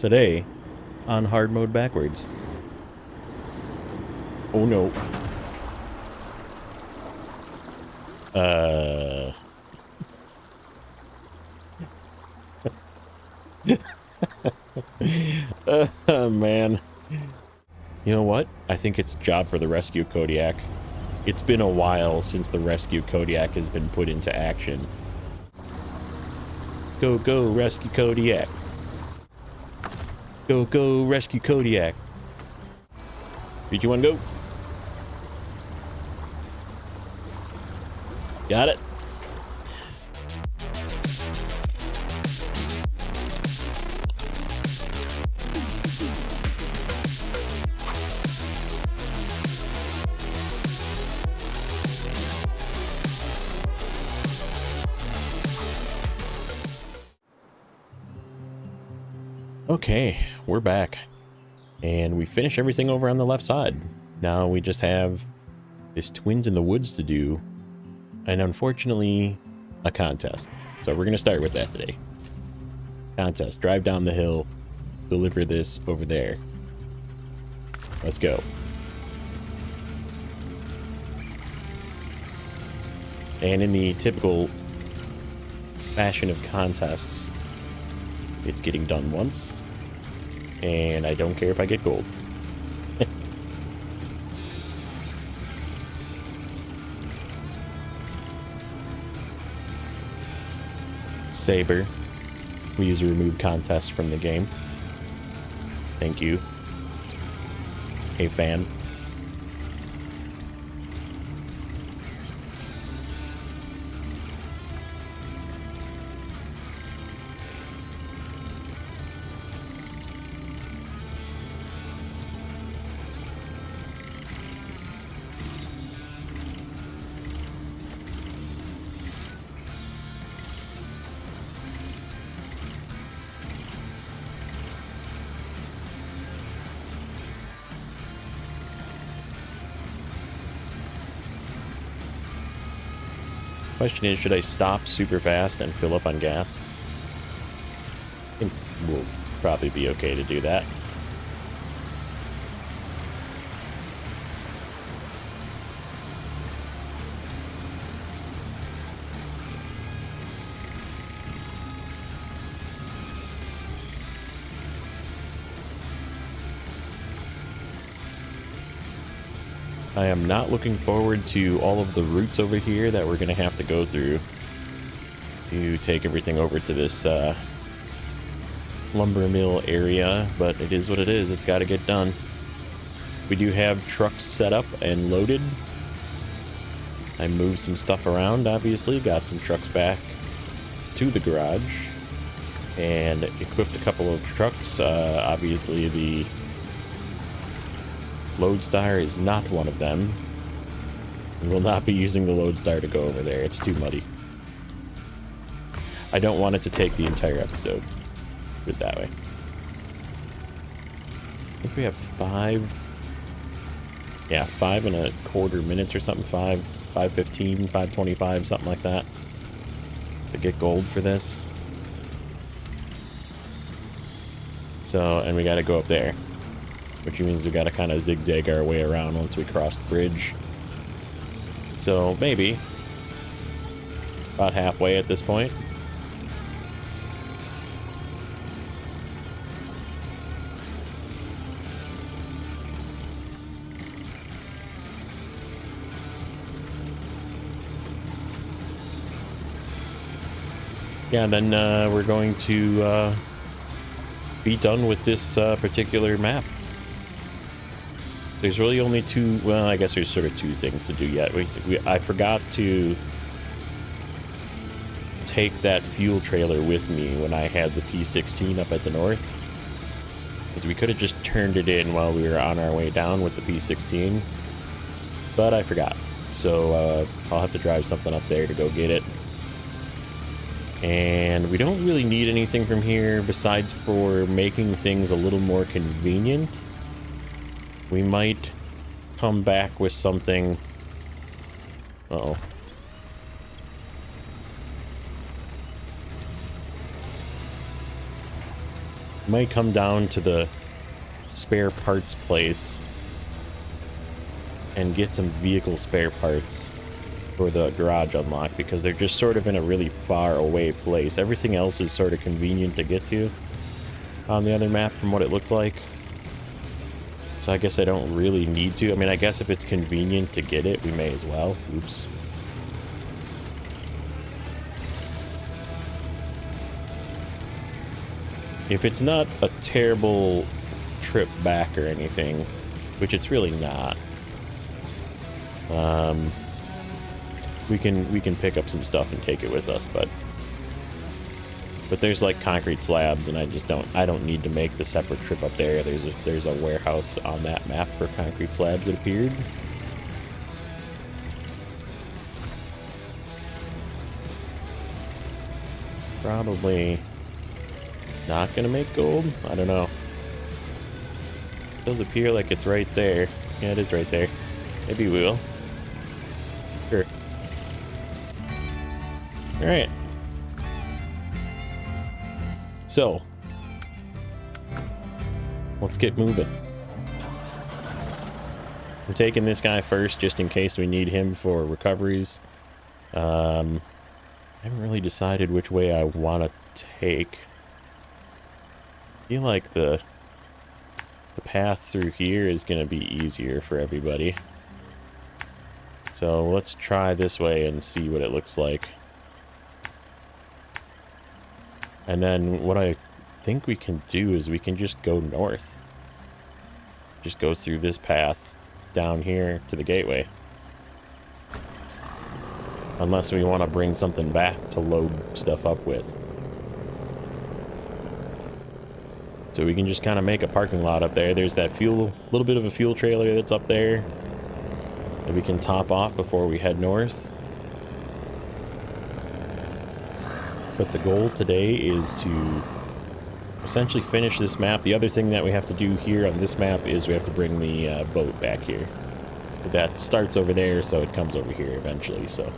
today on hard mode backwards. Oh no. Man. You know what? I think it's a job for the rescue Kodiak. It's been a while since the rescue Kodiak has been put into action. Go, go, rescue Kodiak. Go, go, rescue Kodiak. 3, 2, 1, go. Got it. Okay, we're back. And we finished everything over on the left side. Now we just have this Twins in the Woods to do. And unfortunately, a contest. So we're going to start with that today. Contest. Drive down the hill. Deliver this over there. Let's go. And in the typical fashion of contests, it's getting done once. And I don't care if I get gold. Saber. We use a remove contest from the game. Thank you. Hey, fan. Question is, should I stop super fast and fill up on gas? I think we'll probably be okay to do that. I am not looking forward to all of the routes over here that we're going to have to go through to take everything over to this lumber mill area, but it is what it is. It's got to get done. We do have trucks set up and loaded. I moved some stuff around, obviously. Got some trucks back to the garage and equipped a couple of trucks. Obviously, the Lodestar is not one of them. We will not be using the Lodestar to go over there. It's too muddy. I don't want it to take the entire episode. Put it that way. I think we have 5. Yeah, 5.25 minutes or something. 5:15, 5:25, something like that. To get gold for this. So, and we gotta go up there. Which means we gotta kind of zigzag our way around once we cross the bridge. So maybe about halfway at this point. Yeah, then we're going to be done with this particular map. There's really only two, well, I guess there's sort of 2 things to do yet. I forgot to take that fuel trailer with me when I had the P16 up at the north. Because we could have just turned it in while we were on our way down with the P16. But I forgot. So I'll have to drive something up there to go get it. And we don't really need anything from here besides for making things a little more convenient. We might come back with something. Uh-oh. Might come down to the spare parts place and get some vehicle spare parts for the garage unlock, because they're just sort of in a really far away place. Everything else is sort of convenient to get to on the other map from what it looked like. So I guess I don't really need to. I mean, I guess if it's convenient to get it, we may as well. Oops. If it's not a terrible trip back or anything, which it's really not, we can pick up some stuff and take it with us, but there's like concrete slabs, and I don't need to make the separate trip up there. There's a warehouse on that map for concrete slabs, it appeared. Probably not gonna make gold? I don't know. It does appear like it's right there. Yeah, it is right there. Maybe we will. Sure. Alright. So, let's get moving. We're taking this guy first, just in case we need him for recoveries. I haven't really decided which way I want to take. I feel like the path through here is going to be easier for everybody. So let's try this way and see what it looks like. And then what I think we can do is we can just go north. Just go through this path down here to the gateway. Unless we want to bring something back to load stuff up with. So we can just kind of make a parking lot up there. There's that little bit of a fuel trailer that's up there that we can top off before we head north. But the goal today is to essentially finish this map. The other thing that we have to do here on this map is we have to bring the boat back here. But that starts over there, so it comes over here eventually, so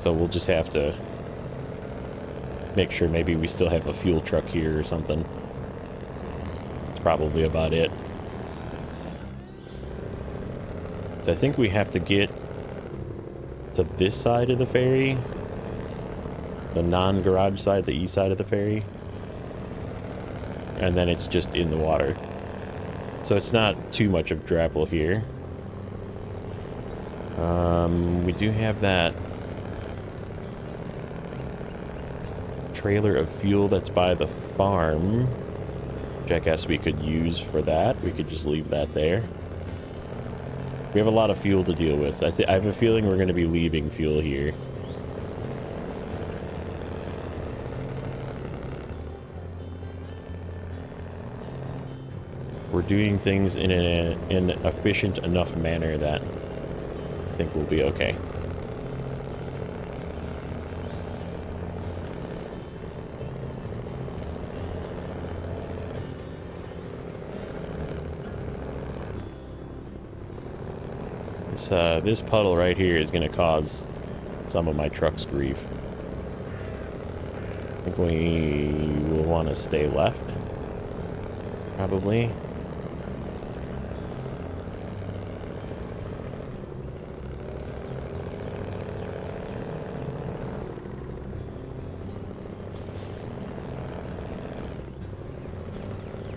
we'll just have to make sure maybe we still have a fuel truck here or something. That's probably about it. So I think we have to get to this side of the ferry. The non-garage side, the east side of the ferry. And then it's just in the water. So it's not too much of travel here. We do have that trailer of fuel that's by the farm, which I guess we could use for that. We could just leave that there. We have a lot of fuel to deal with. I have a feeling we're going to be leaving fuel here. We're doing things in an efficient enough manner that I think we'll be okay. This puddle right here is going to cause some of my truck's grief. I think we will want to stay left, probably.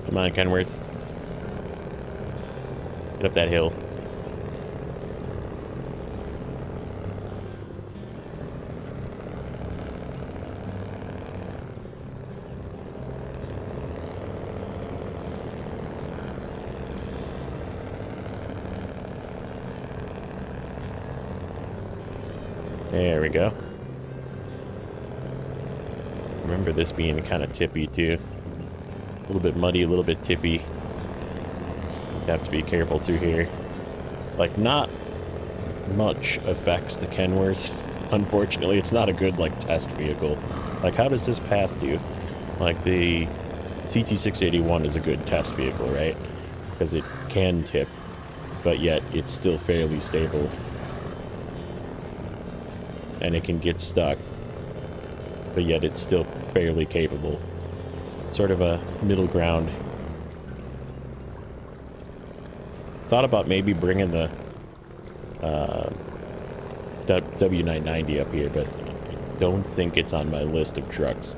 Come on, Kenworth. Get up that hill. There we go. Remember this being kind of tippy too. A little bit muddy, a little bit tippy. You have to be careful through here. Like, not much affects the Kenworth. Unfortunately, it's not a good, like, test vehicle. Like, how does this path do? Like, the CT681 is a good test vehicle, right? Because it can tip, but yet it's still fairly stable. And it can get stuck, but yet it's still fairly capable. sort of a middle ground. Thought about maybe bringing the W990 up here, but I don't think it's on my list of trucks.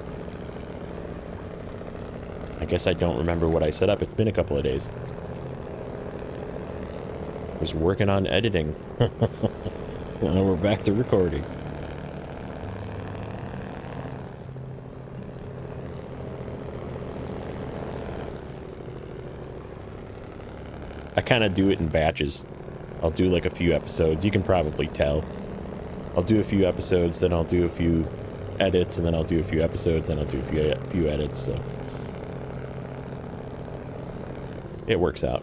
I guess I don't remember what I set up. It's been a couple of days. I was working on editing. Now we're back to recording. I kind of do it in batches. I'll do like a few episodes. You can probably tell. I'll do a few episodes, then I'll do a few edits, and then I'll do a few episodes, then I'll do a few edits, so it works out.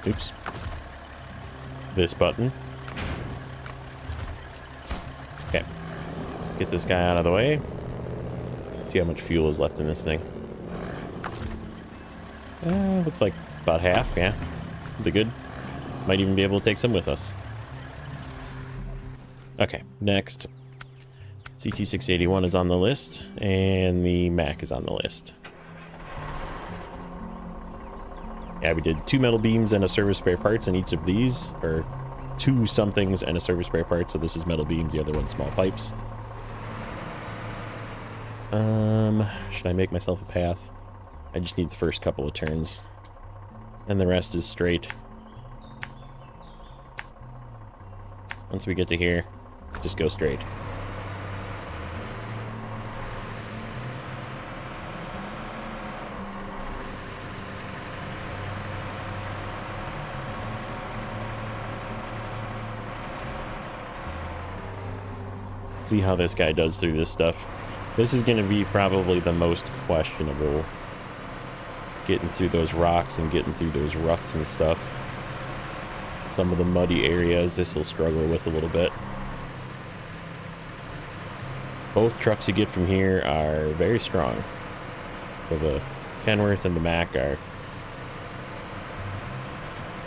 Oops. This button. Okay. Get this guy out of the way. See how much fuel is left in this thing. Looks like about half, yeah. Be good. Might even be able to take some with us. Okay, next. CT681 is on the list, and the Mac is on the list. Yeah, we did 2 metal beams and a service spare parts in each of these, or 2 somethings and a service spare part, so this is metal beams, the other one's small pipes. Should I make myself a path? I just need the first couple of turns, and the rest is straight. Once we get to here, just go straight. See how this guy does through this stuff. This is going to be probably the most questionable. Getting through those rocks and getting through those ruts and stuff. Some of the muddy areas this will struggle with a little bit. Both trucks you get from here are very strong. So the Kenworth and the Mac are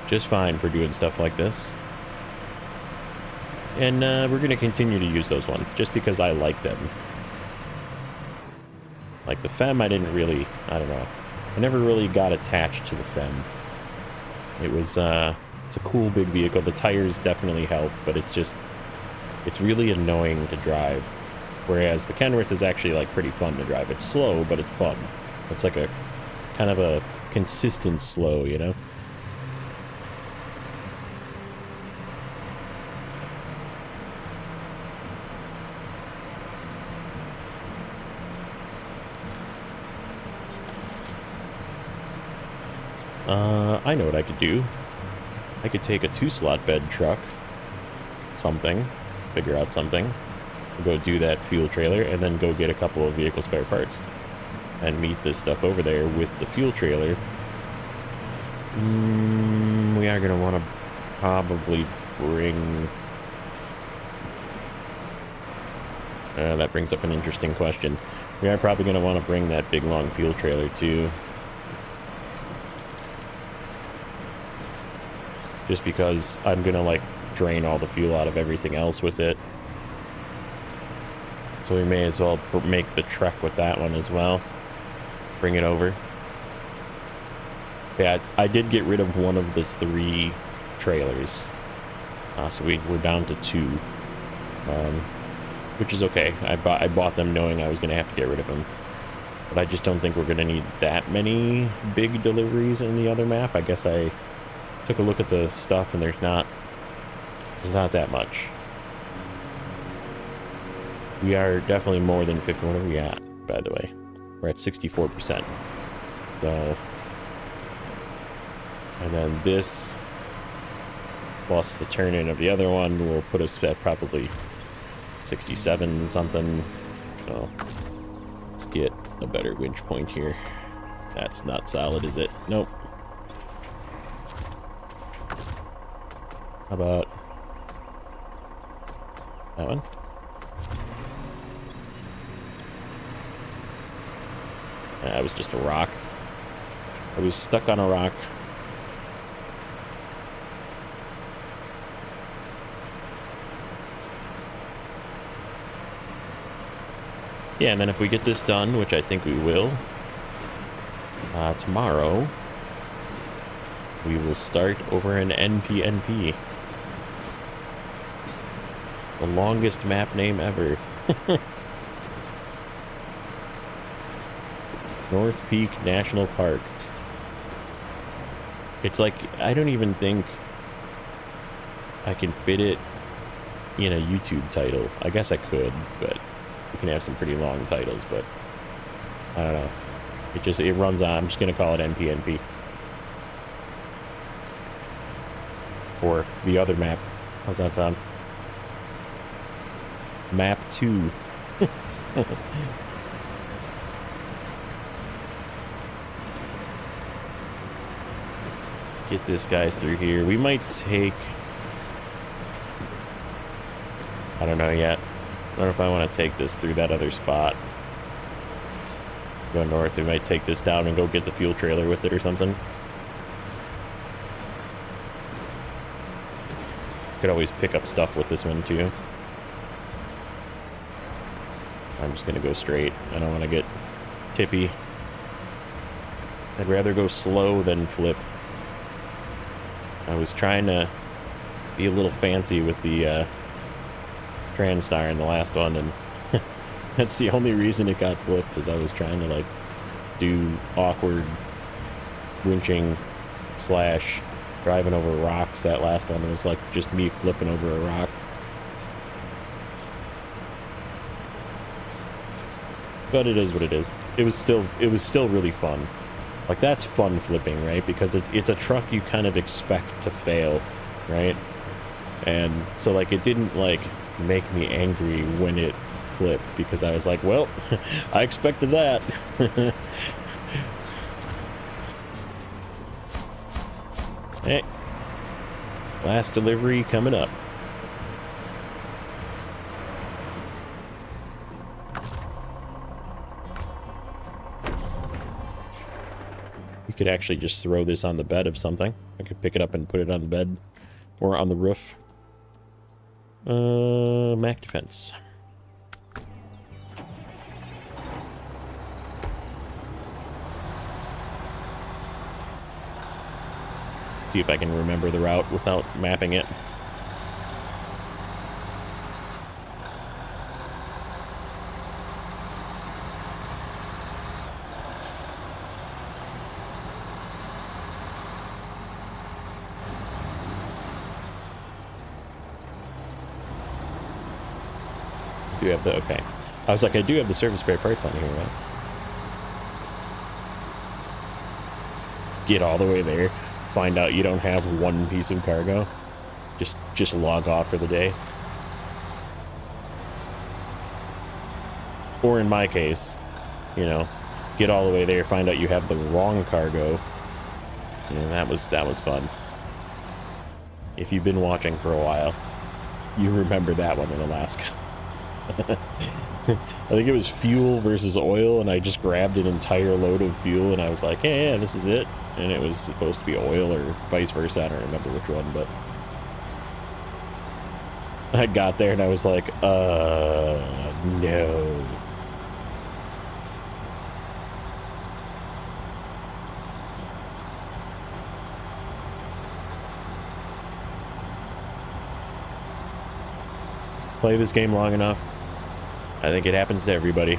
just fine for doing stuff like this. And we're going to continue to use those ones, just because I like them. Like the Fem, I didn't really, I don't know. I never really got attached to the Fem. It was, it's a cool big vehicle. The tires definitely help, but it's just, it's really annoying to drive. Whereas the Kenworth is actually like pretty fun to drive. It's slow, but it's fun. It's like a, kind of a consistent slow, you know? I know what I could do. I could take a 2-slot bed truck, figure out something, go do that fuel trailer, and then go get a couple of vehicle spare parts, and meet this stuff over there with the fuel trailer. We are going to want to probably bring... that brings up an interesting question. We are probably going to want to bring that big long fuel trailer too. Just because I'm gonna like drain all the fuel out of everything else with it. So we may as well make the trek with that one as well. Bring it over. Yeah, I did get rid of one of the 3 trailers. So we're down to 2. Which is okay. I bought them knowing I was gonna have to get rid of them. But I just don't think we're gonna need that many big deliveries in the other map. I guess I took a look at the stuff and there's not that much. We are definitely more than 50. What are we at, by the way? We're at 64%. So, and then this, plus the turn-in of the other one, will put us at probably 67 something. So, let's get a better winch point here. That's not solid, is it? Nope. How about that one? That was just a rock. I was stuck on a rock. Yeah, and then if we get this done, which I think we will, tomorrow, we will start over in NPNP. The longest map name ever. North Peak National Park. It's like, I don't even think I can fit it in a YouTube title. I guess I could, but you can have some pretty long titles, but I don't know. It runs on. I'm just going to call it NPNP. Or the other map. How's that sound? Map 2. Get this guy through here. We might take... I don't know yet. I don't know if I want to take this through that other spot. Go north. We might take this down and go get the fuel trailer with it or something. Could always pick up stuff with this one too. I'm just gonna go straight. I don't want to get tippy. I'd rather go slow than flip. I was trying to be a little fancy with the TranStar in the last one, and that's the only reason it got flipped, is I was trying to like do awkward winching slash driving over rocks. That last one, it was like just me flipping over a rock. But it is what it is. It was still really fun. Like, that's fun flipping, right? Because it's a truck you kind of expect to fail, right? And so, like, it didn't, like, make me angry when it flipped, because I was like, well, I expected that. Hey. Last delivery coming up. Could actually just throw this on the bed of something. I could pick it up and put it on the bed or on the roof. Mac defense. See if I can remember the route without mapping it. Do you have the... Okay. I was like, I do have the service spare parts on here, right? Get all the way there. Find out you don't have one piece of cargo. Just log off for the day. Or in my case, you know, get all the way there, find out you have the wrong cargo. You know, that was fun. If you've been watching for a while, you remember that one in Alaska. I think it was fuel versus oil, and I just grabbed an entire load of fuel, and I was like, yeah, this is it. And it was supposed to be oil or vice versa. I don't remember which one, but I got there and I was like, no. Play this game long enough, I think it happens to everybody.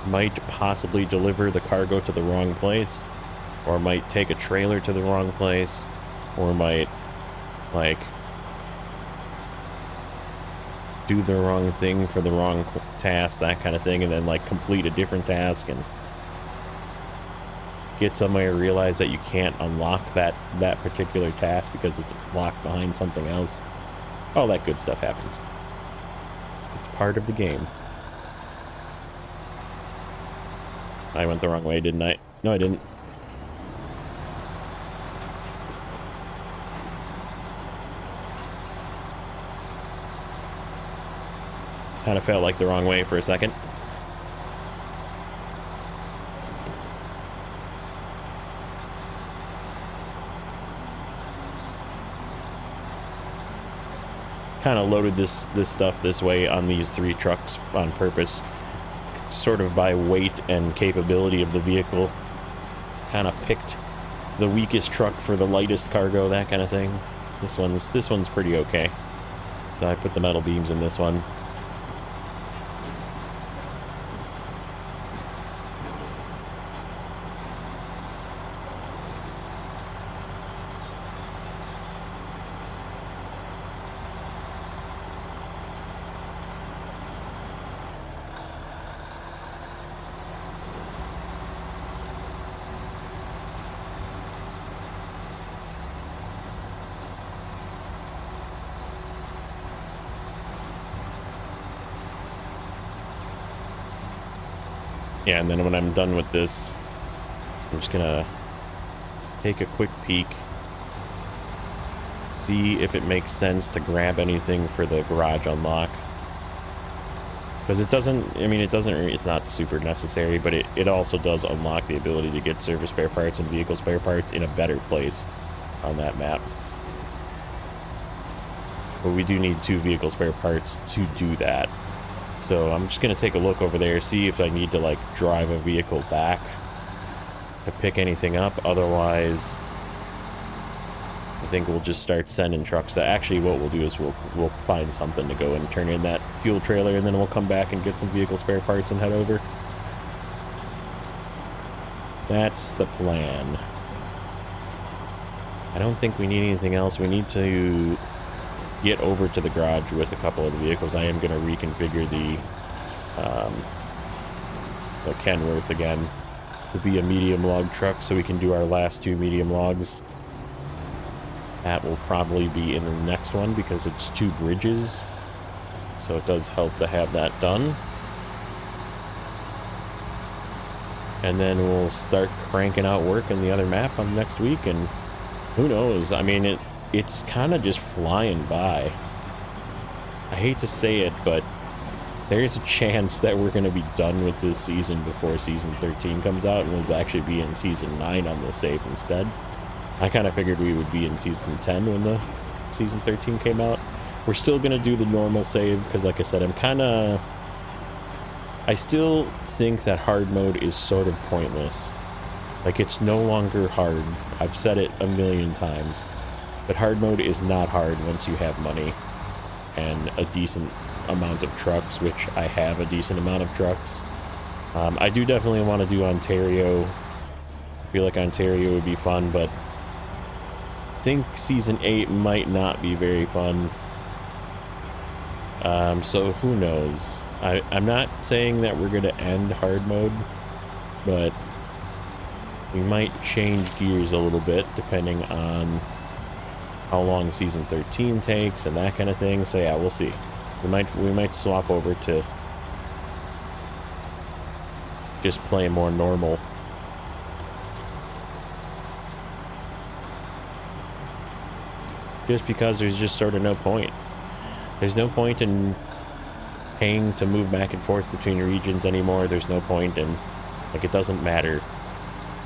Might possibly deliver the cargo to the wrong place, or might take a trailer to the wrong place, or might, like, do the wrong thing for the wrong task, that kind of thing, and then like complete a different task and get somewhere, realize that you can't unlock that particular task because it's locked behind something else. All that good stuff happens. It's part of the game. I went the wrong way, didn't I? No, I didn't. Kind of felt like the wrong way for a second. Kind of loaded this stuff this way on these 3 trucks on purpose, sort of by weight and capability of the vehicle. Kind of picked the weakest truck for the lightest cargo, that kind of thing. This one's pretty okay. So I put the metal beams in this one. Yeah, and then when I'm done with this, I'm just gonna take a quick peek, see if it makes sense to grab anything for the garage unlock. Because it doesn't, I mean, it's not super necessary, but it also does unlock the ability to get service spare parts and vehicle spare parts in a better place on that map. But we do need 2 vehicle spare parts to do that. So I'm just going to take a look over there, see if I need to like drive a vehicle back to pick anything up. Otherwise, I think we'll just start sending trucks. That actually what we'll do is we'll find something to go and turn in that fuel trailer, and then we'll come back and get some vehicle spare parts and head over. That's the plan. I don't think we need anything else. We need to get over to the garage with a couple of the vehicles. I am going to reconfigure the Kenworth again to be a medium log truck so we can do our last 2 medium logs. That will probably be in the next one because it's 2 bridges, so it does help to have that done. And then we'll start cranking out work in the other map on next week, and who knows, I mean, it's kind of just flying by. I hate to say it, but there's a chance that we're going to be done with this season before season 13 comes out, and we'll actually be in season 9 on this save instead. I kind of figured we would be in season 10 when the season 13 came out. We're still going to do the normal save because, like I said, I still think that hard mode is sort of pointless. Like, it's no longer hard. I've said it a million times. But hard mode is not hard once you have money and a decent amount of trucks, which I have a decent amount of trucks. I do definitely want to do Ontario. I feel like Ontario would be fun, but I think Season 8 might not be very fun. So who knows? I'm not saying that we're going to end hard mode, but we might change gears a little bit depending on how long season 13 takes and that kind of thing. So yeah, we'll see. We might swap over to just play more normal. Just because there's just sort of no point. There's no point in paying to move back and forth between regions anymore. There's no point in, like, it doesn't matter.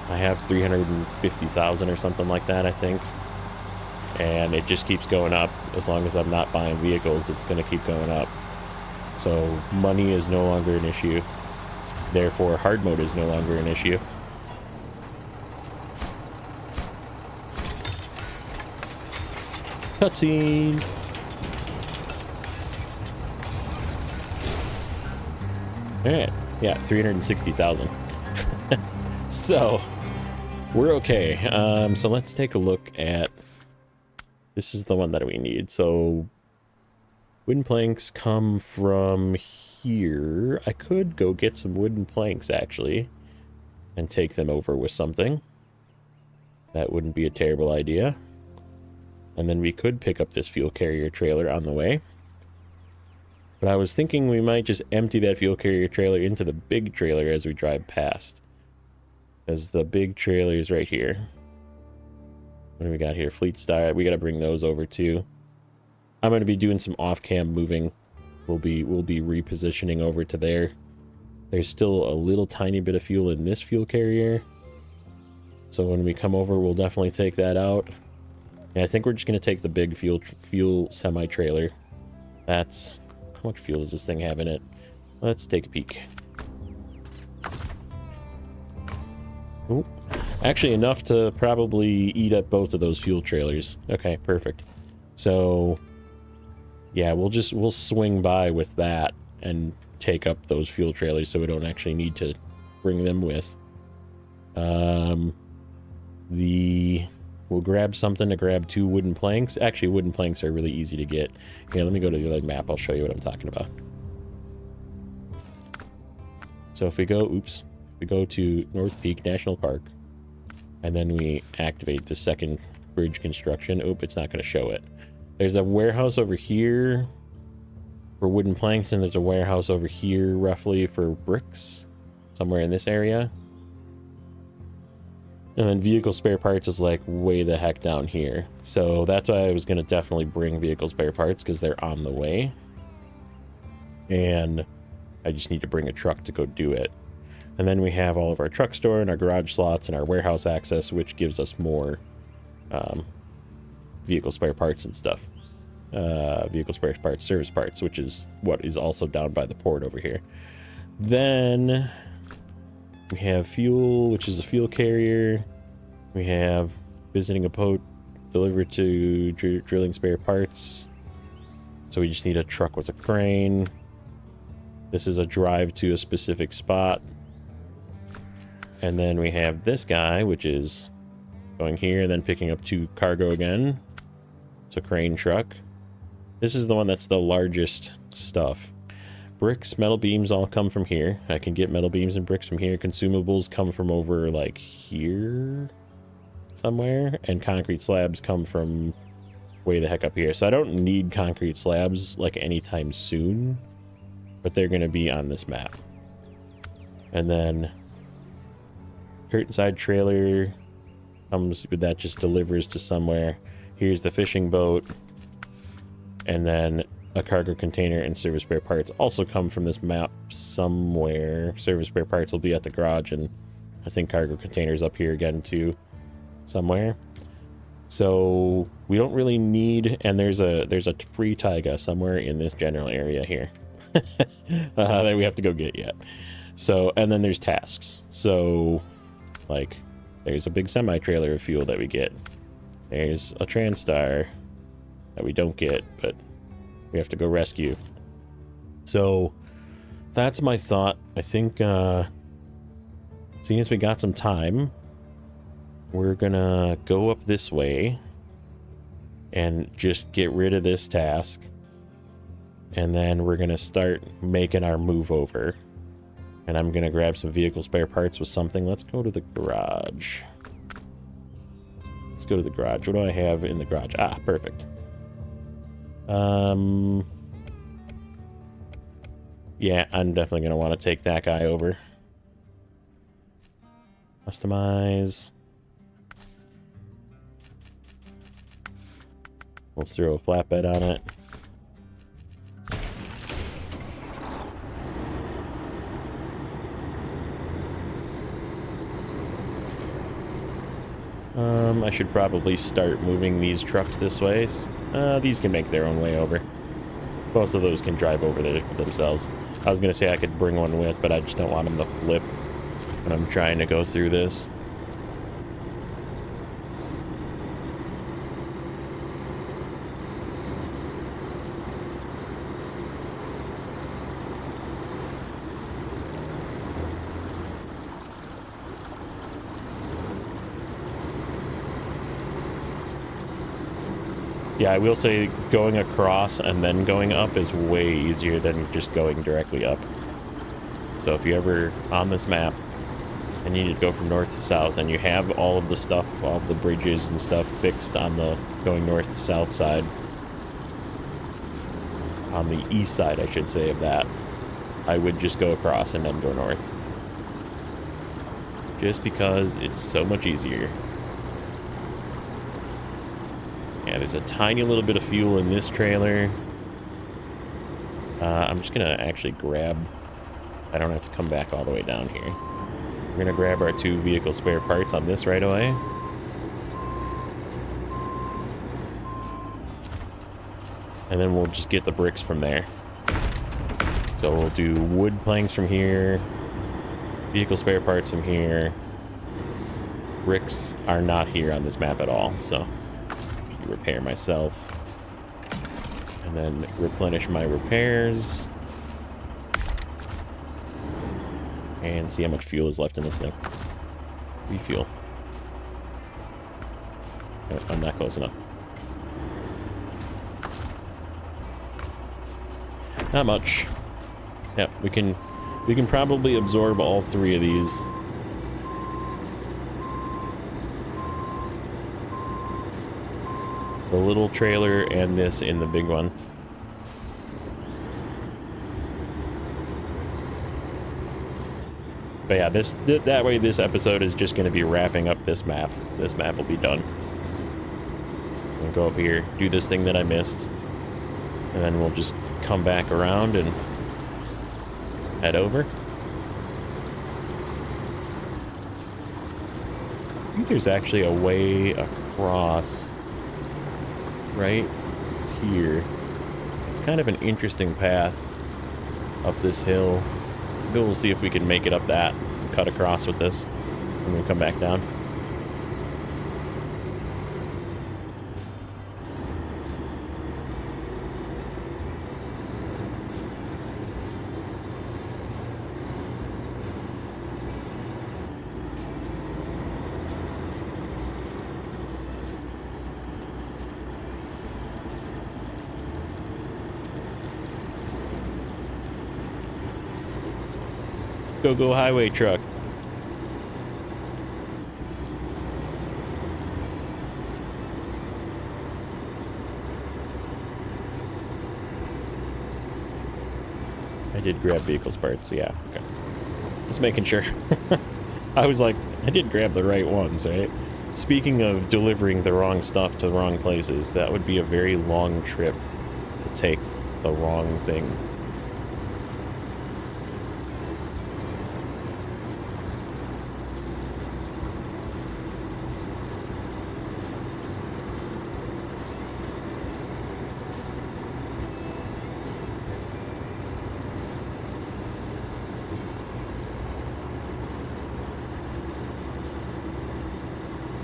I have 350,000 or something like that, I think. And it just keeps going up. As long as I'm not buying vehicles, it's going to keep going up. So money is no longer an issue. Therefore, hard mode is no longer an issue. Cutscene! Alright, yeah, 360,000. So, we're okay. So let's take a look at... This is the one that we need. So, Wooden planks come from here. I could go get some wooden planks, actually, and take them over with something. That wouldn't be a terrible idea. And then we could pick up this fuel carrier trailer on the way. But I was thinking we might just empty that fuel carrier trailer into the big trailer as we drive past. As the big trailer is right here. What do we got here? Fleet Star. We got to bring those over too. I'm going to be doing some off-cam moving. We'll be repositioning over to there. There's still a little tiny bit of fuel in this fuel carrier. So when we come over, we'll definitely take that out. And I think we're just going to take the big fuel semi-trailer. That's... How much fuel does this thing have in it? Let's take a peek. Ooh. Actually enough to probably eat up both of those fuel trailers. Okay, perfect. So, yeah, we'll swing by with that and take up those fuel trailers so we don't actually need to bring them with. We'll grab something to grab 2 wooden planks. Actually, wooden planks are really easy to get. Here, let me go to the other map. I'll show you what I'm talking about. So if we go, we go to North Peak National Park, and then we activate the second bridge construction. Oop, it's not going to show it. There's a warehouse over here for wooden planks, and there's a warehouse over here roughly for bricks, somewhere in this area. And then vehicle spare parts is like way the heck down here. So that's why I was going to definitely bring vehicle spare parts, because they're on the way. And I just need to bring a truck to go do it. And then we have all of our truck store and our garage slots and our warehouse access, which gives us more vehicle spare parts and stuff. Vehicle spare parts, service parts, which is what is also down by the port over here. Then we have fuel, which is a fuel carrier. We have visiting a boat, delivered to drilling spare parts. So we just need a truck with a crane. This is a drive to a specific spot. And then we have this guy, which is going here and then picking up 2 cargo again. It's a crane truck. This is the one that's the largest stuff. Bricks, metal beams all come from here. I can get metal beams and bricks from here. Consumables come from over like here somewhere. And concrete slabs come from way the heck up here. So I don't need concrete slabs like anytime soon. But they're going to be on this map. And then curtain side trailer comes with that, just delivers to somewhere. Here's the fishing boat. And then a cargo container and service spare parts also come from this map somewhere. Service spare parts will be at the garage, and I think cargo containers up here again too, somewhere. So we don't really need, and there's a free taiga somewhere in this general area here that we have to go get yet. So, and then there's tasks. So, like, there's a big semi-trailer of fuel that we get. There's a Transtar that we don't get, but we have to go rescue. So that's my thought. I think seeing as we got some time, we're gonna go up this way and just get rid of this task, and then we're gonna start making our move over. And I'm gonna grab some vehicle spare parts with something. Let's go to the garage. Let's go to the garage. What do I have in the garage? Ah, perfect. Yeah, I'm definitely going to want to take that guy over. Customize. We'll throw a flatbed on it. I should probably start moving these trucks this way. These can make their own way over. Both of those can drive over there themselves. I was going to say I could bring one with, but I just don't want them to flip when I'm trying to go through this. Yeah, I will say going across and then going up is way easier than just going directly up. So if you're ever on this map and you need to go from north to south and you have all of the stuff, all of the bridges and stuff fixed on the going north to south side, on the east side, I should say, of that, I would just go across and then go north. Just because it's so much easier. Yeah, there's a tiny little bit of fuel in this trailer. I'm just gonna actually grab... I don't have to come back all the way down here. We're gonna grab our 2 vehicle spare parts on this right away. And then we'll just get the bricks from there. So we'll do wood planks from here, vehicle spare parts from here. Bricks are not here on this map at all, so repair myself and then replenish my repairs and see how much fuel is left in this thing. Refuel. Oh, I'm not close enough. Not much. Yep, we can probably absorb all 3 of these. The little trailer and this in the big one. But yeah, that way this episode is just going to be wrapping up this map. This map will be done. We'll go up here, do this thing that I missed, and then we'll just come back around and head over. I think there's actually a way across right here. It's kind of an interesting path up this hill. Maybe we'll see if we can make it up that and cut across with this and then come back down. Go highway truck. I did grab vehicles parts, yeah. Okay. Just making sure. I was like, I did grab the right ones, right? Speaking of delivering the wrong stuff to the wrong places, that would be a very long trip to take the wrong things.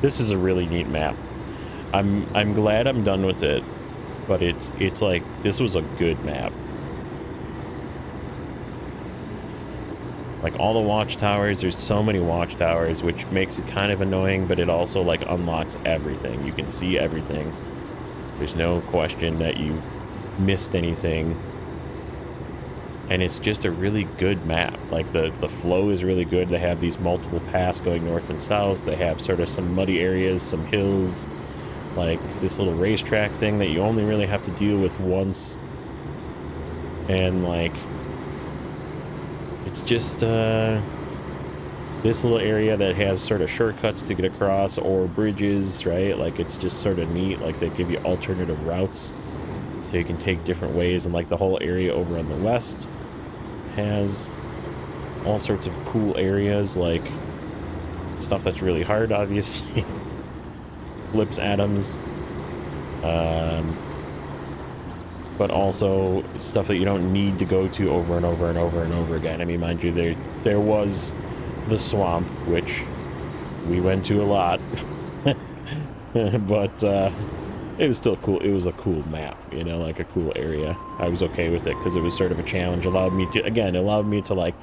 This is a really neat map. I'm glad I'm done with it, but it's like, this was a good map. Like all the watchtowers, there's so many watchtowers, which makes it kind of annoying, but it also like unlocks everything. You can see everything. There's no question that you missed anything. And it's just a really good map. Like the flow is really good. They have these multiple paths going north and south. They have sort of some muddy areas, some hills, like this little racetrack thing that you only really have to deal with once. And like, it's just this little area that has sort of shortcuts to get across or bridges, right? Like it's just sort of neat. Like they give you alternative routes so you can take different ways. And like the whole area over on the west has all sorts of cool areas, like stuff that's really hard, obviously. Flips atoms. But also stuff that you don't need to go to over and over and over and over again. I mean, mind you, there was the swamp, which we went to a lot. But it was still cool. It was a cool map, you know, like a cool area. I was okay with it because it was sort of a challenge. Allowed me to like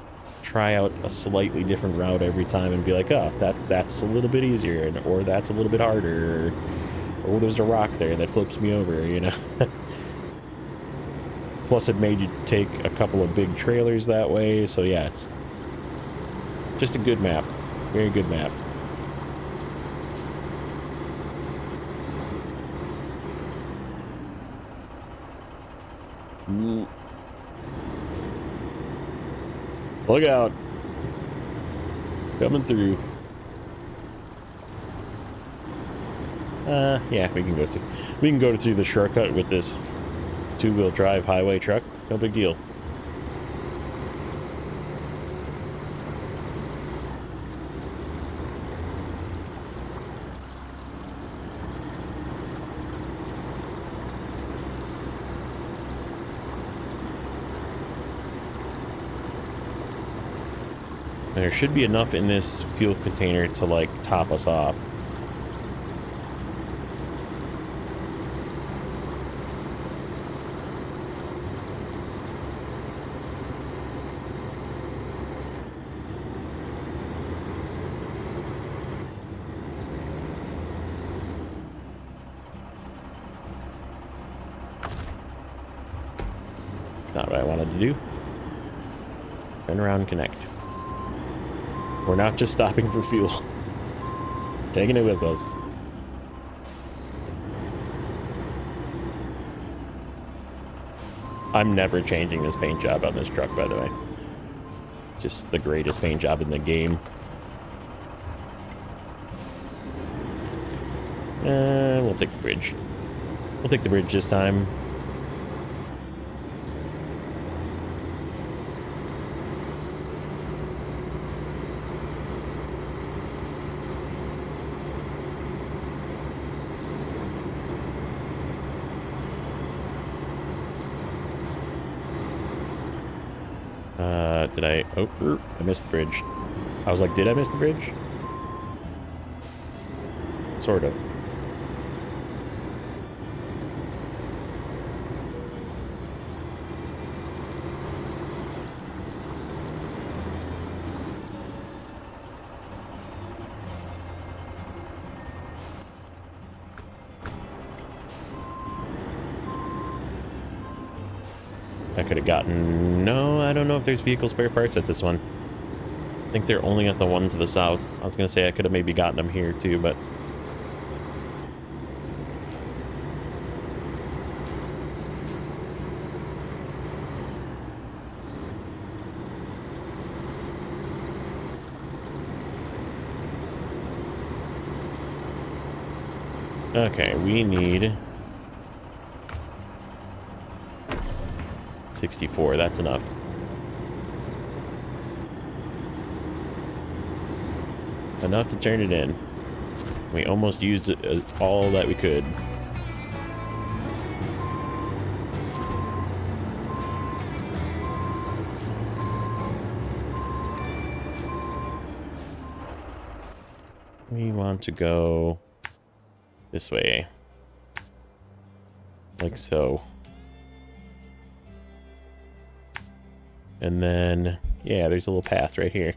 try out a slightly different route every time and be like, oh, that's a little bit easier, or that's a little bit harder. Oh, there's a rock there that flips me over, you know. Plus it made you take a couple of big trailers that way, so yeah, it's just a good map. Very good map. Ooh. Look out. Coming through. Yeah, we can go through the shortcut with this two-wheel drive highway truck. No big deal. There should be enough in this fuel container to, like, top us off. It's not what I wanted to do. Turn around and connect. We're not just stopping for fuel. Taking it with us. I'm never changing this paint job on this truck, by the way. Just the greatest paint job in the game. We'll take the bridge. We'll take the bridge this time. Did I... Oh, I missed the bridge. I was like, did I miss the bridge? Sort of. I could have gotten... No, I don't know if there's vehicle spare parts at this one. I think they're only at the one to the south. I was going to say I could have maybe gotten them here too, but... Okay, we need... 64, that's enough. Enough to turn it in. We almost used it as all that we could. We want to go this way. Like so. And then, yeah, there's a little path right here.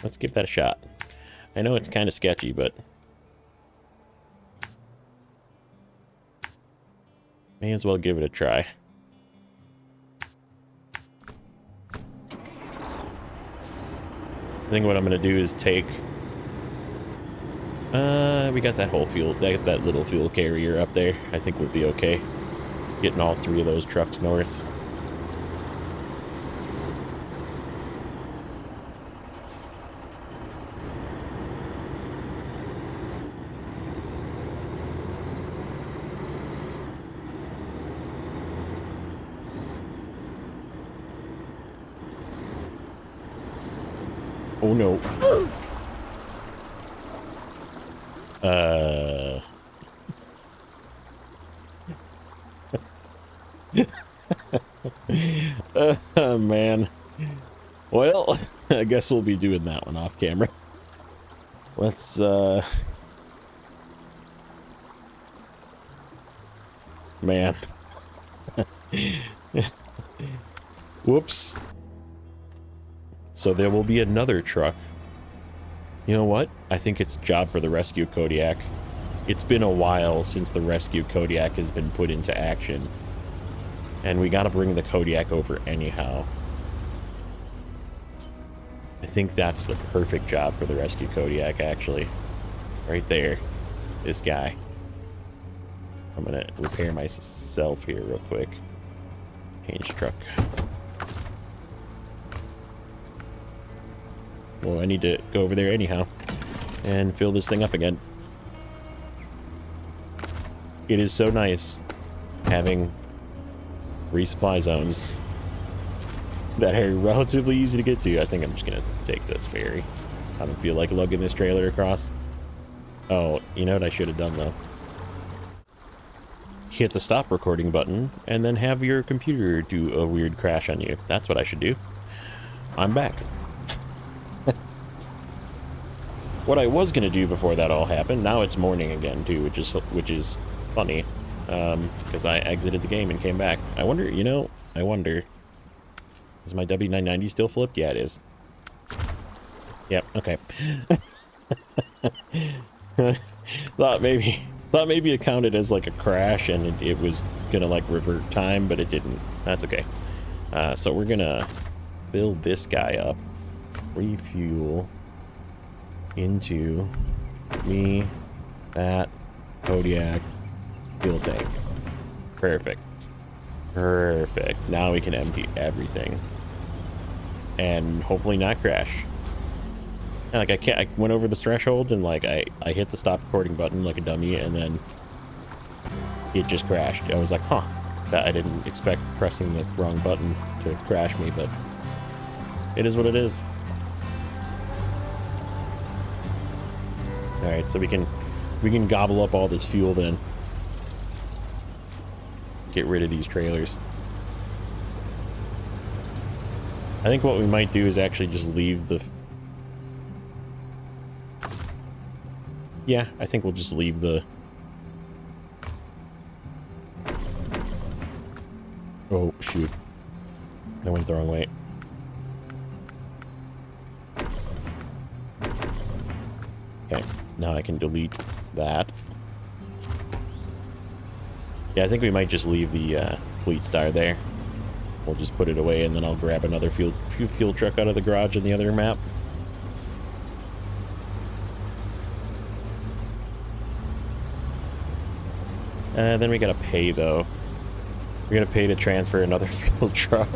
Let's give that a shot. I know it's kind of sketchy, but... may as well give it a try. I think what I'm going to do is take... we got that whole fuel, that little fuel carrier up there. I think we'll be okay. Getting all three of those trucks north. Oh no. Man. Well, I guess we'll be doing that one off camera. Let's, man. Whoops. So there will be another truck. You know what? I think it's a job for the rescue Kodiak. it's been a while since the rescue Kodiak has been put into action. And we gotta bring the Kodiak over anyhow. I think that's the perfect job for the rescue Kodiak, actually. Right there. This guy. I'm gonna repair myself here real quick. Change truck. Well, I need to go over there anyhow and fill this thing up again. It is so nice having resupply zones that are relatively easy to get to. I think I'm just gonna take this ferry. I don't feel like lugging this trailer across. Oh, you know what I should have done though? Hit the stop recording button and then have your computer do a weird crash on you. That's what I should do. I'm back. What I was gonna do before that all happened, now it's morning again too, which is funny, because I exited the game and came back. I wonder, you know, is my W990 still flipped? Yeah, it is. Yep, okay. Thought maybe it counted as like a crash and it was gonna like revert time, but it didn't. That's okay. So we're gonna fill this guy up, refuel into me, that Kodiak fuel tank. Perfect. Perfect. Now we can empty everything and hopefully not crash. And like I went over the threshold and like I hit the stop recording button like a dummy and then it just crashed. I was like, huh, that I didn't expect pressing the wrong button to crash me, but it is what it is. All right, so we can gobble up all this fuel then. Get rid of these trailers. I think what we might do is actually just leave the... Yeah, I think we'll just leave the... Oh, shoot. I went the wrong way. Okay, now I can delete that. Yeah, I think we might just leave the fleet star there. We'll just put it away and then I'll grab another fuel truck out of the garage in the other map. Then we gotta pay though. We're gonna pay to transfer another fuel truck.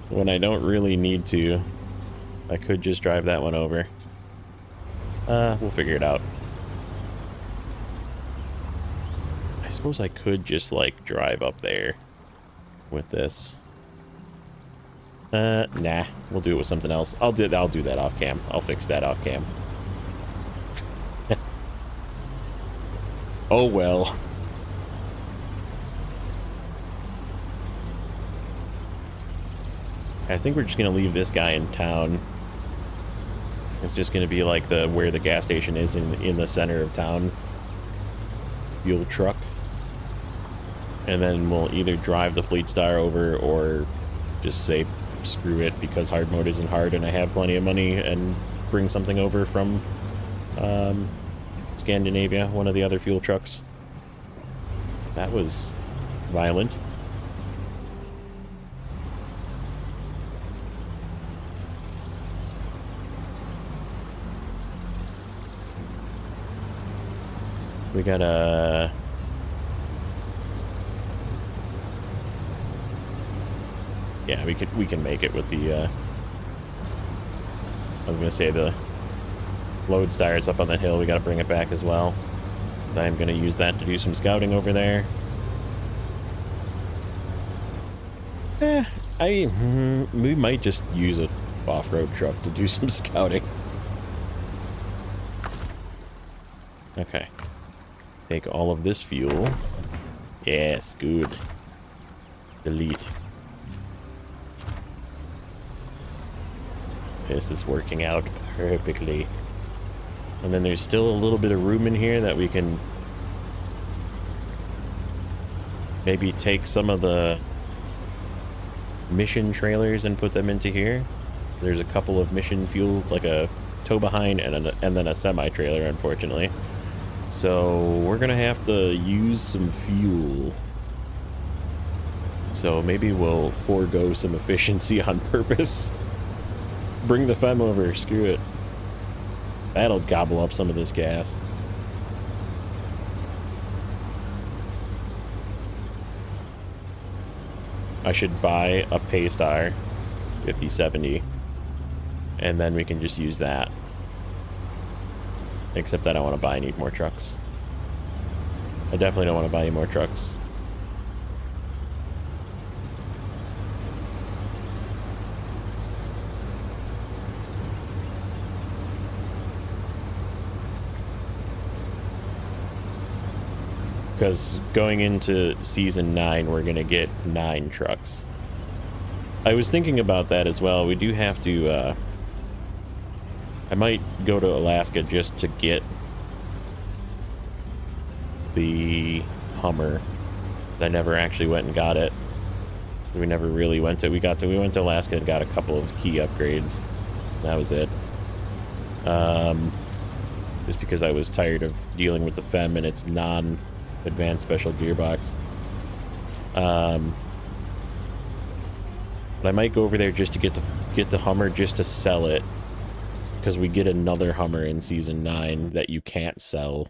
When I don't really need to. I could just drive that one over. We'll figure it out. I suppose I could just like drive up there with this. Nah, we'll do it with something else. I'll do that off cam. I'll fix that off cam. Oh well. I think we're just gonna leave this guy in town. It's just gonna be like where the gas station is in the center of town. Fuel truck. And then we'll either drive the fleet star over or just say screw it because hard mode isn't hard and I have plenty of money and bring something over from Scandinavia, one of the other fuel trucks. That was violent. We gotta... Yeah, we can make it with the, I was gonna say the load stars up on the hill. We gotta bring it back as well. I'm gonna use that to do some scouting over there. We might just use a off-road truck to do some scouting. Okay. Take all of this fuel. Yes, good. Delete. This is working out perfectly. And then there's still a little bit of room in here that we can maybe take some of the mission trailers and put them into here. There's a couple of mission fuel, like a tow behind, and then a semi-trailer, unfortunately. So we're gonna have to use some fuel. So maybe we'll forego some efficiency on purpose. Bring the FEM over, screw it. That'll gobble up some of this gas. I should buy a Paystar 5070, and then we can just use that. Except I don't want to buy any more trucks. I definitely don't want to buy any more trucks. Because going into Season 9, we're going to get 9 trucks. I was thinking about that as well. We do have to, I might go to Alaska just to get the Hummer. I never actually went and got it. We never really went to, we went to Alaska and got a couple of key upgrades. That was it. Just because I was tired of dealing with the FEM and its non-advanced special gearbox. But I might go over there just to get the Hummer, just to sell it, because we get another Hummer in Season 9 that you can't sell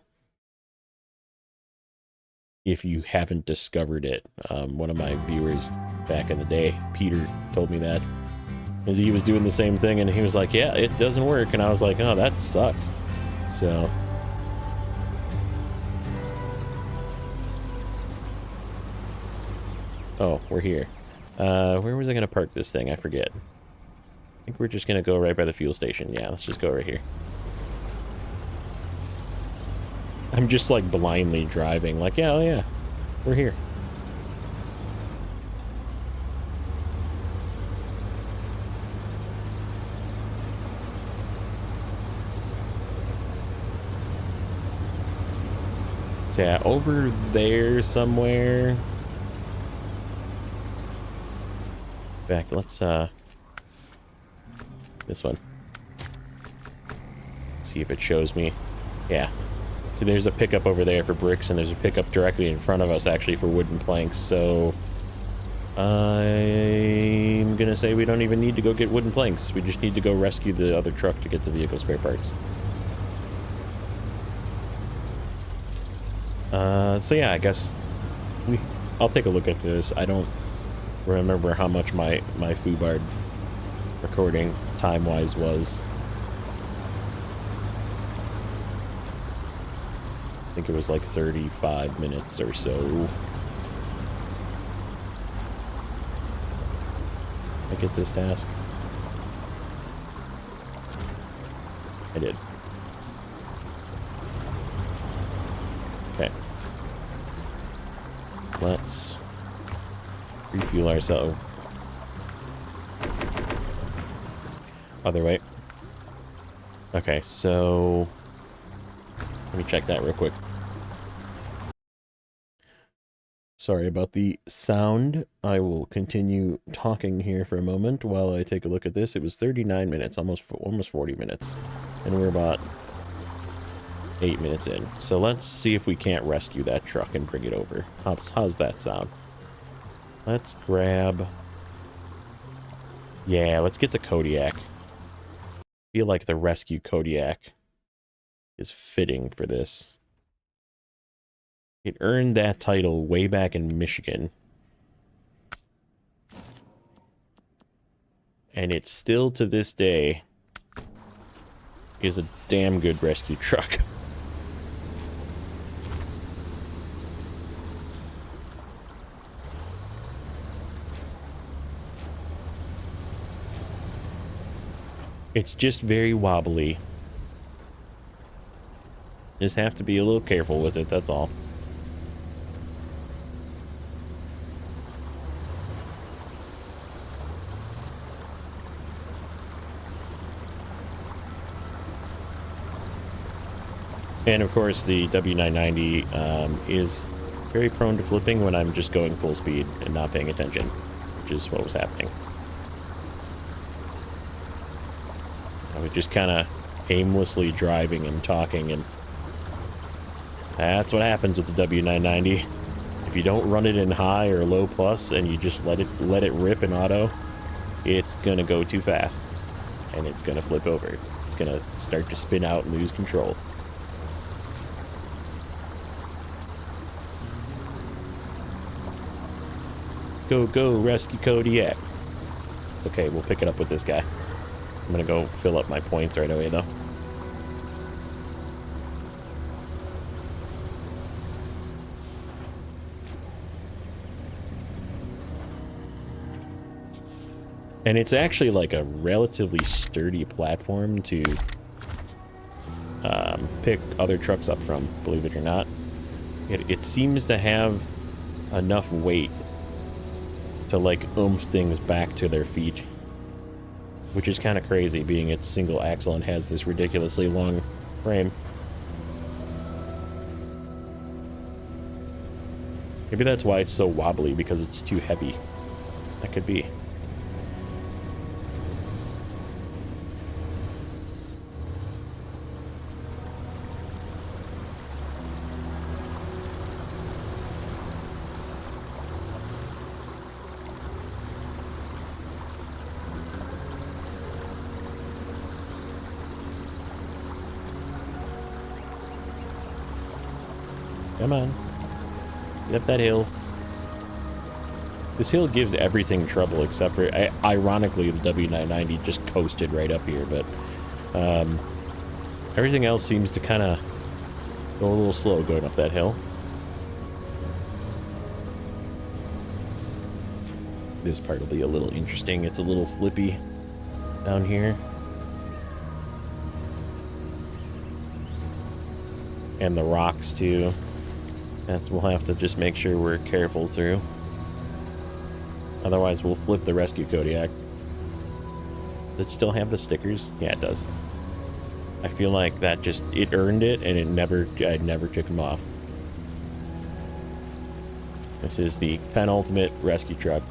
if you haven't discovered it. One of my viewers back in the day, Peter, told me that, as he was doing the same thing, and he was like, yeah, it doesn't work, and I was like, oh, that sucks. So oh, we're here. Where was I going to park this thing? I forget. I think we're just going to go right by the fuel station. Yeah, let's just go right here. I'm just like blindly driving. Like, yeah, oh yeah, we're here. Yeah, over there somewhere. Back, let's this one. See if it shows me. Yeah. See, there's a pickup over there for bricks, and there's a pickup directly in front of us actually for wooden planks. So I'm gonna say we don't even need to go get wooden planks. We just need to go rescue the other truck to get the vehicle spare parts. So yeah, I guess I'll take a look at this. I don't remember how much my FooBard recording time-wise was. I think it was like 35 minutes or so. I get this task? I did. Okay. Let's refuel ourselves. Other way. Okay, so let me check that real quick. Sorry about the sound. I will continue talking here for a moment while I take a look at this. It was 39 minutes, almost 40 minutes, and we're about 8 minutes in. So let's see if we can't rescue that truck and bring it over. How's that sound? Let's grab... Yeah, let's get the Kodiak. I feel like the rescue Kodiak is fitting for this. It earned that title way back in Michigan. And it still, to this day, is a damn good rescue truck. It's just very wobbly. Just have to be a little careful with it, that's all. And of course the W990 is very prone to flipping when I'm just going full speed and not paying attention, which is what was happening. I would just kind of aimlessly driving and talking, and that's what happens with the W990. If you don't run it in high or low plus and you just let it rip in auto, it's gonna go too fast and it's gonna flip over. It's gonna start to spin out and lose control. Go, go, rescue Kodiak. Okay, we'll pick it up with this guy. I'm gonna go fill up my points right away, though. And it's actually like a relatively sturdy platform to pick other trucks up from, believe it or not. It seems to have enough weight to like oomph things back to their feet, which is kind of crazy, being it's single axle and has this ridiculously long frame. Maybe that's why it's so wobbly, because it's too heavy. That could be. Come on. Get up that hill. This hill gives everything trouble except for, ironically, the W990 just coasted right up here, but everything else seems to kind of go a little slow going up that hill. This part will be a little interesting. It's a little flippy down here. And the rocks, too. We'll have to just make sure we're careful through. Otherwise, we'll flip the rescue Kodiak. Does it still have the stickers? Yeah, it does. I feel like that just, it earned it, and I never took them off. This is the penultimate rescue truck.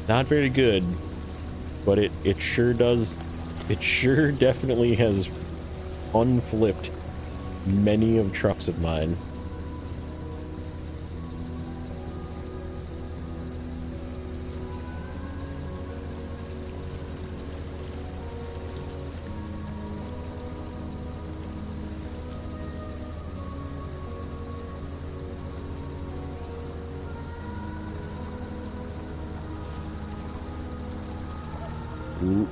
Not very good. But it sure does, it sure definitely has unflipped many of trucks of mine. Ooh.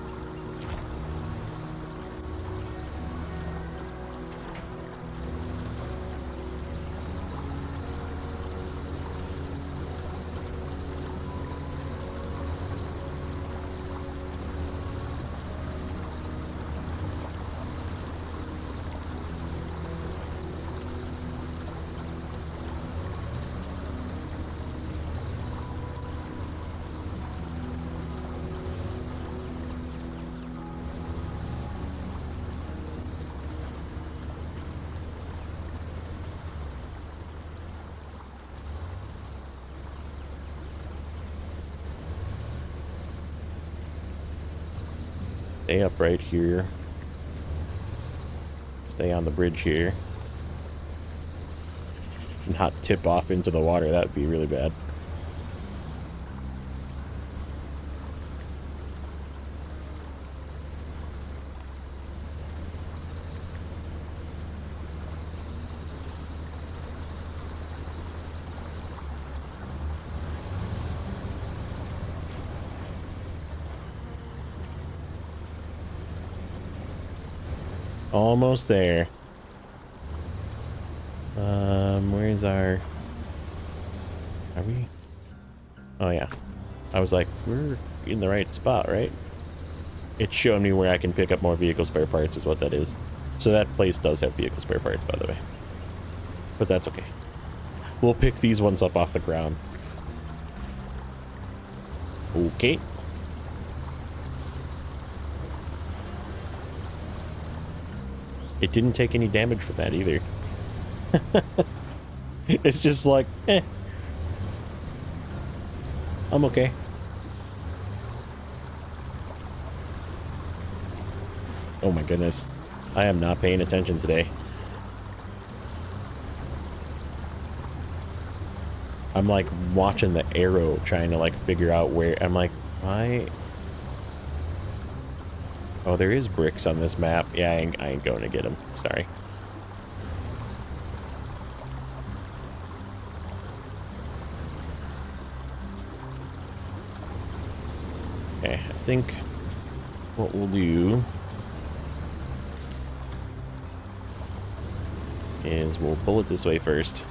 Stay up right here. Stay on the bridge here. Not tip off into the water. That would be really bad. Almost there. Where's our... Are we? Oh, yeah. I was like, we're in the right spot, right? It's showing me where I can pick up more vehicle spare parts is what that is. So that place does have vehicle spare parts, by the way. But that's okay. We'll pick these ones up off the ground. Okay. It didn't take any damage from that either. It's just like, eh. I'm okay. Oh my goodness. I am not paying attention today. I'm like watching the arrow trying to like figure out where. I'm like, why? Oh, there is bricks on this map. Yeah, I ain't going to get them. Sorry. Okay, I think what we'll do is we'll pull it this way first.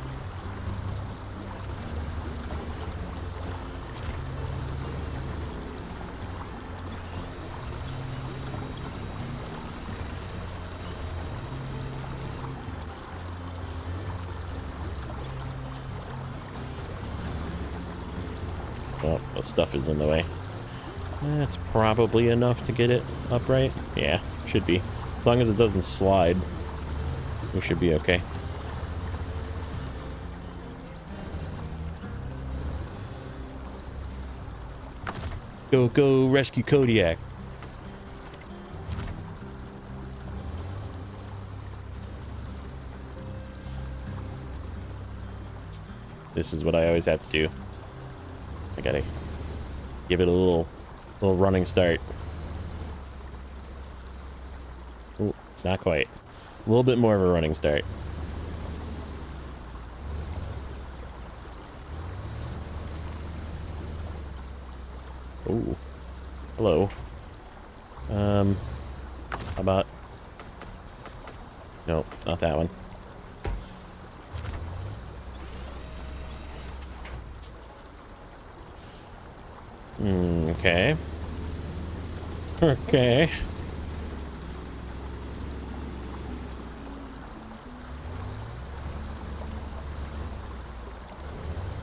Oh, the stuff is in the way. That's probably enough to get it upright. Yeah, should be. As long as it doesn't slide, we should be okay. Go rescue Kodiak. This is what I always have to do. I gotta give it a little running start. Ooh, not quite. A little bit more of a running start. Ooh. Hello. How about... Nope, not that one. Okay. Okay.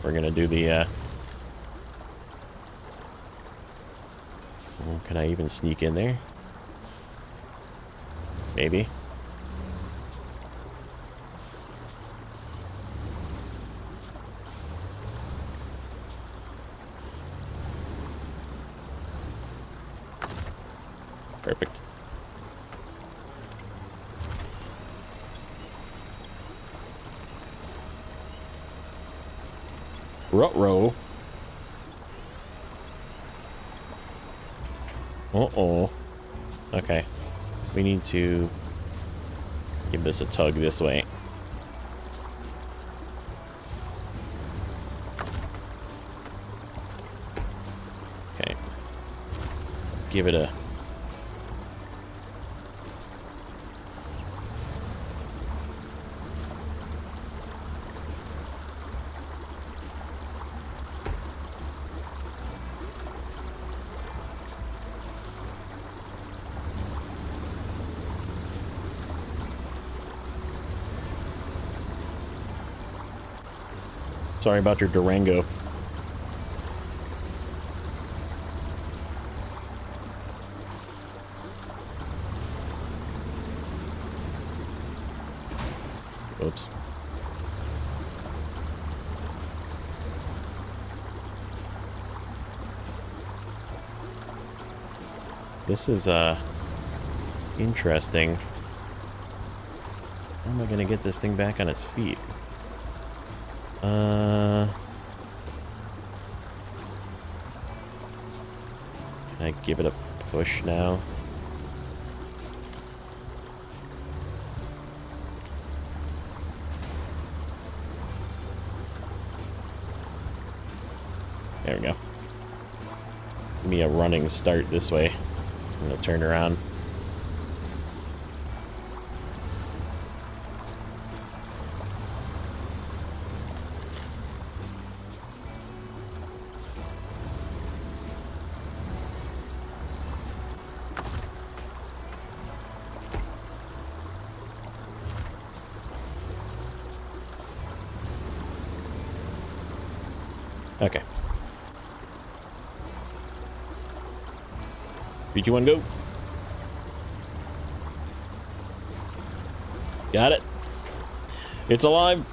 We're gonna do the, can I even sneak in there? Maybe. Perfect. Ruh-roh. Uh-oh. Okay. We need to give this a tug this way. Okay. Let's give it a... Sorry about your Durango. Oops. This is, interesting. How am I gonna get this thing back on its feet? Can I give it a push now? There we go. Give me a running start this way. I'm gonna turn around. Okay. 3, 2, 1, go. Got it. It's alive.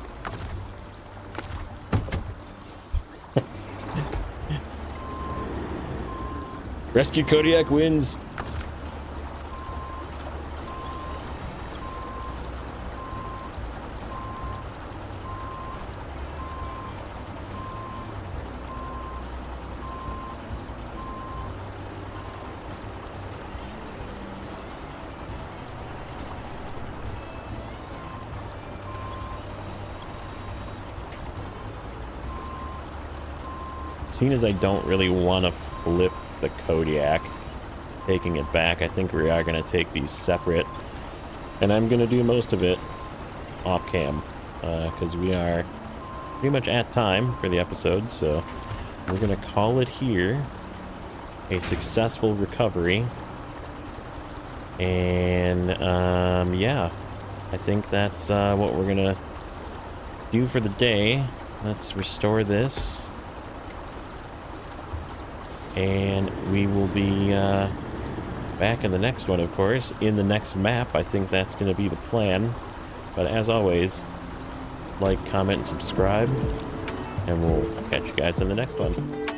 Rescue Kodiak wins. Seeing as I don't really want to flip the Kodiak, taking it back, I think we are going to take these separate. And I'm going to do most of it off cam, because we are pretty much at time for the episode, so we're going to call it here a successful recovery. And, yeah, I think that's what we're going to do for the day. Let's restore this. And we will be back in the next one, of course, in the next map. I think that's going to be the plan. But as always, like, comment, and subscribe. And we'll catch you guys in the next one.